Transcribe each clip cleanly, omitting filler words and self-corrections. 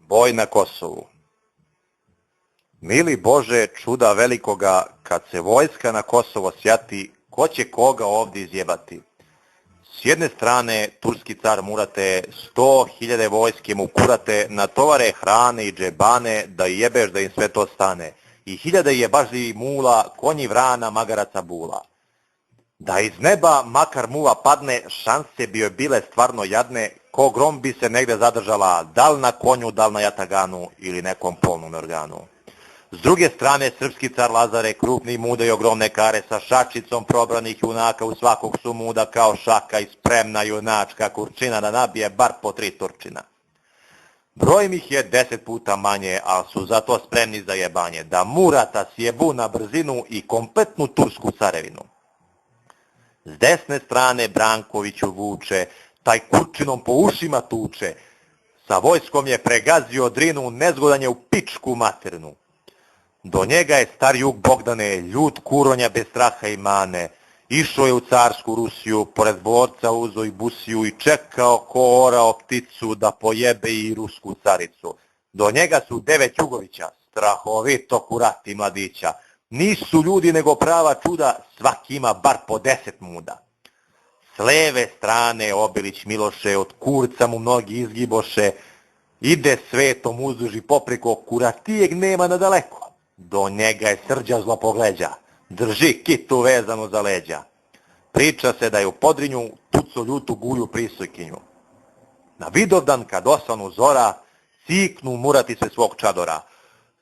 Boj na Kosovu. Mili Bože, čuda velikoga, kad se vojska na Kosovo sjati, ko će koga ovdje izjebati? S jedne strane, turski car Murate, 100.000 vojske mu kurate, natovare hrane i džebane, da jebeš da im sve to stane. I 1000 jebažljivih mula, konji vrana, magaraca bula. Da iz neba makar muva padne, šanse bi joj bile stvarno jadne, ko grom bi se negde zadržala, da li na konju, da li na jataganu ili nekom polnom organu. S druge strane, srpski car Lazare, krupni muda i ogromne kare, sa šačicom probranih junaka, u svakog su muda kao šaka i spremna junačka kurčina da nabije bar po 3 Turčina. Broj ih je 10 puta manje, ali su zato spremni za jebanje, da Murata sjebu na brzinu i kompletnu tursku carevinu. S desne strane Brankoviću vuče, taj kurčinom po ušima tuče, sa vojskom je pregazio Drinu, nezgodan je u pičku maternu. Do njega je star jug Bogdane, ljud kuronja bez straha i mane, išao je u carsku Rusiju, pored dvorca uzo i busiju i čekao ko orao pticu da pojebe i rusku caricu. Do njega su 9 Jugovića, strahovito kurati mladića. Nisu ljudi nego prava čuda, svaki ima bar po 10 muda. S leve strane Obilić Miloše, od kurca mu mnogi izgiboše, ide svetom uzduž i popreko, kuratijeg nema nadaleko. Do njega je Srđa zlopogleđa, drži kitu vezanu za leđa. Priča se da je u Podrinju tuco ljutu guju prisojkinju. Na Vidovdan kad osvanu zora, ciknu Murati se svog čadora.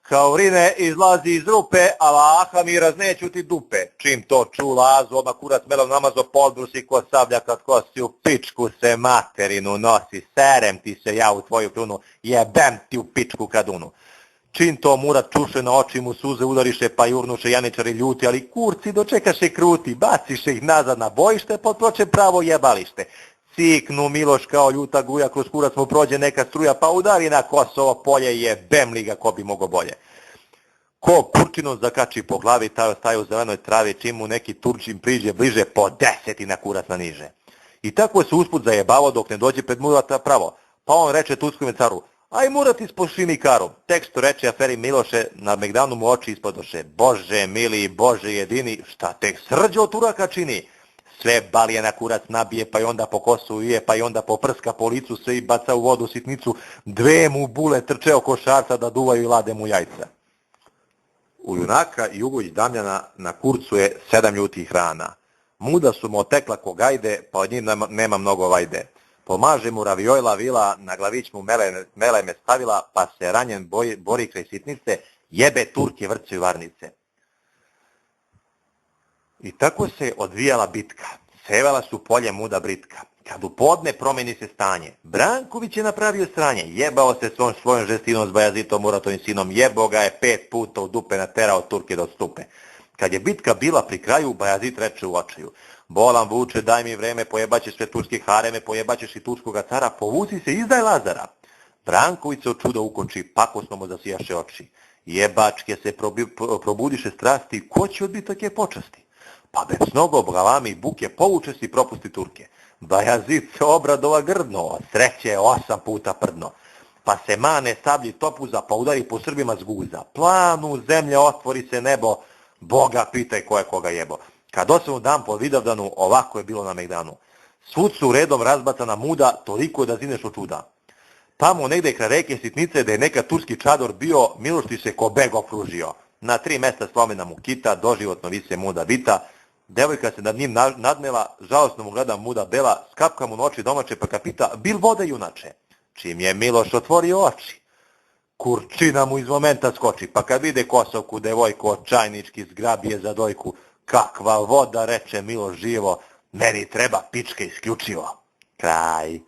Kao vrine izlazi iz rupe, Alaha mi razneću ti dupe. Čim to ču Lazu, odmah kurac melom namazo podbrusi ko sablja kad kosi u pičku se materinu nosi. Serem ti se ja u tvoju krunu, jebem ti u pičku kadunu. Čim to Murat čuše, na oči mu suze udariše, pa jurnuše janičari ljuti, ali kurci dočekaše kruti, baciše ih nazad na bojište, potproče pravo jebalište. Ciknu Miloš kao ljuta guja, kroz kurac mu prođe neka struja, pa udari na Kosovo polje, jebem li ga ko bi mogo bolje. Ko kurčinom zakači po glavi, taj ostaje u zelenoj travi, čim mu neki Turčin priđe bliže, po 10 na kurac naniže. I tako se usput zajebavo dok ne dođe pred Murata pravo, pa on reče turskome caru: aj Murat ispošini karu. Tek što reče aferi Miloše, na Megdanu mu oči ispodoše. Bože mili, Bože jedini, šta tek Srđo od Turaka čini? Sve balije na kurac nabije, pa i onda po kosu ije, pa i onda poprska po licu, sve i baca u vodu sitnicu. 2 mu bule trče oko šarca da duvaju i lade mu jajca. U junaka Jugović Damljana na kurcu je 7 ljutih rana. Muda su mu otekla ko gajde, pa od njih nema mnogo vajde. Pomaže mu Ravijojla vila, na glavić mu meleme stavila, pa se ranjen bori kraj sitnice, jebe Turke vrcaju varnice. I tako se odvijala bitka, sevala su polje muda britka. Kad u podne promeni se stanje, Branković je napravio sranje, jebao se svojom žestinom s Bajazitom Muratovim sinom, jebo ga je 5 puta u dupe naterao Turke da odstupe. Kad je bitka bila pri kraju, Bajazit reče u očaju: bolan vuče, daj mi vreme, pojebaćeš sve turske hareme, pojebaćeš i turskoga cara, povuci se, izdaj Lazara. Branković se od čuda ukoči, pakosno mu zasijaše oči. Jebačke se probudiše strasti, ko će odbiti take počasti? Pa bez mnogo galami i buke povuče se i propusti Turke. Bajazit se obradova grdno, od sreće je 8 puta prdno. Pa se mane sablji topuza, pa udari po Srbima z guza. Planu zemlje, otvori se nebo, Boga pitaj ko je koga jebo. Kad osvanu dan po Vidovdanu, ovako je bilo na Megdanu. Svud su redom razbacana muda, toliko da zineš od čuda. Tamo negde kraj reke Sitnice, da je neka turski čador bio, Miloš se ko beg okružio. Na 3 mesta slomena mu kita, doživotno vise muda vita. Devojka se nad njim nadnela, žalosno mu gleda muda bela, skapka mu na oči domaće, pa ga pita: bil voda junače? Čim je Miloš otvorio oči, kurčina mu iz momenta skoči, pa kad vide Kosovku devojku, očajnički zgrabije za dojku. Kakva voda, reče Miloš živo, meni treba pičke isključivo. Kraj.